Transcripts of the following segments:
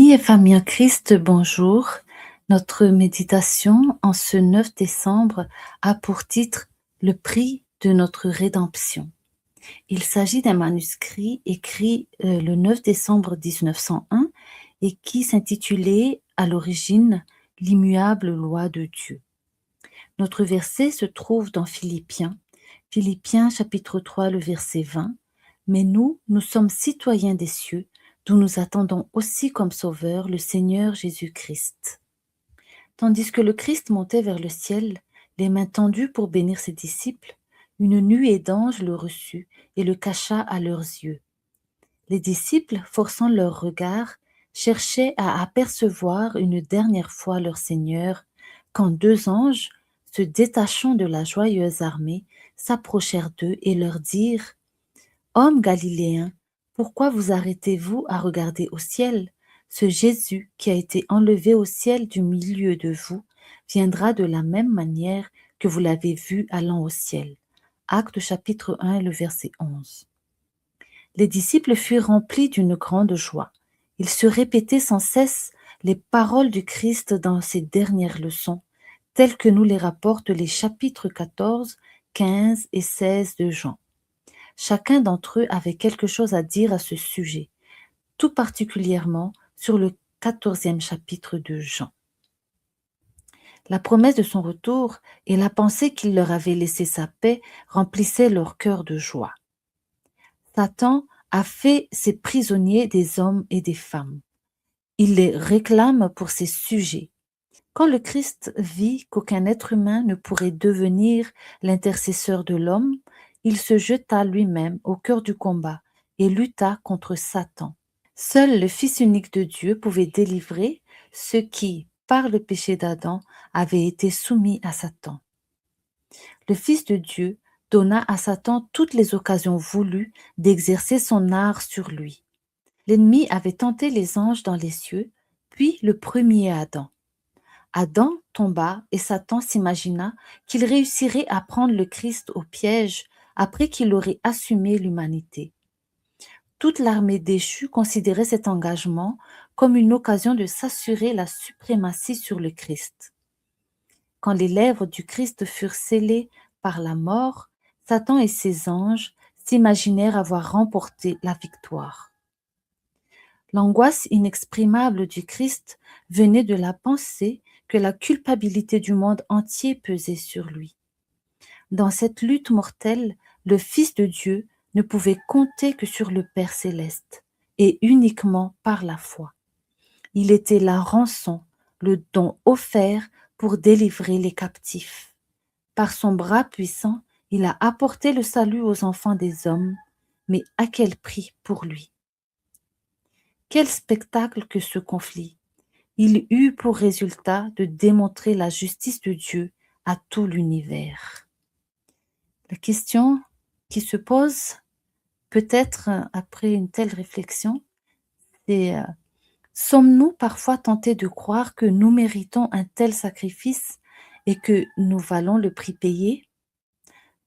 Amis et famille en Christ, bonjour. Notre méditation en ce 9 décembre a pour titre Le prix de notre rédemption. Il s'agit d'un manuscrit écrit le 9 décembre 1901 et qui s'intitulait à l'origine L'immuable loi de Dieu. Notre verset se trouve dans Philippiens chapitre 3, le verset 20. Mais nous sommes citoyens des cieux, d'où nous attendons aussi comme Sauveur le Seigneur Jésus-Christ. Tandis que le Christ montait vers le ciel, les mains tendues pour bénir ses disciples, une nuée d'anges le reçut et le cacha à leurs yeux. Les disciples, forçant leur regard, cherchaient à apercevoir une dernière fois leur Seigneur, quand deux anges, se détachant de la joyeuse armée, s'approchèrent d'eux et leur dirent: Hommes galiléens, pourquoi vous arrêtez-vous à regarder au ciel? Ce Jésus qui a été enlevé au ciel du milieu de vous viendra de la même manière que vous l'avez vu allant au ciel. Actes chapitre 1, le verset 11. Les disciples furent remplis d'une grande joie. Ils se répétaient sans cesse les paroles du Christ dans ses dernières leçons, telles que nous les rapportent les chapitres 14, 15 et 16 de Jean. Chacun d'entre eux avait quelque chose à dire à ce sujet, tout particulièrement sur le 14e chapitre de Jean. La promesse de son retour et la pensée qu'il leur avait laissé sa paix remplissaient leur cœur de joie. Satan a fait ses prisonniers des hommes et des femmes. Il les réclame pour ses sujets. Quand le Christ vit qu'aucun être humain ne pourrait devenir l'intercesseur de l'homme, il se jeta lui-même au cœur du combat et lutta contre Satan. Seul le Fils unique de Dieu pouvait délivrer ceux qui, par le péché d'Adam, avaient été soumis à Satan. Le Fils de Dieu donna à Satan toutes les occasions voulues d'exercer son art sur lui. L'ennemi avait tenté les anges dans les cieux, puis le premier Adam. Adam tomba et Satan s'imagina qu'il réussirait à prendre le Christ au piège après qu'il aurait assumé l'humanité. Toute l'armée déchue considérait cet engagement comme une occasion de s'assurer la suprématie sur le Christ. Quand les lèvres du Christ furent scellées par la mort, Satan et ses anges s'imaginèrent avoir remporté la victoire. L'angoisse inexprimable du Christ venait de la pensée que la culpabilité du monde entier pesait sur lui. Dans cette lutte mortelle, le Fils de Dieu ne pouvait compter que sur le Père céleste, et uniquement par la foi. Il était la rançon, le don offert pour délivrer les captifs. Par son bras puissant, il a apporté le salut aux enfants des hommes, mais à quel prix pour lui? Quel spectacle que ce conflit! Il eut pour résultat de démontrer la justice de Dieu à tout l'univers. La question qui se pose, peut-être après une telle réflexion, c'est sommes-nous parfois tentés de croire que nous méritons un tel sacrifice et que nous valons le prix payé?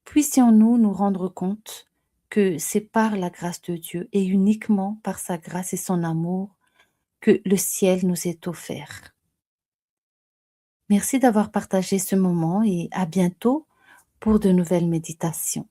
Puissions-nous nous rendre compte que c'est par la grâce de Dieu et uniquement par sa grâce et son amour que le ciel nous est offert. Merci d'avoir partagé ce moment et à bientôt pour de nouvelles méditations.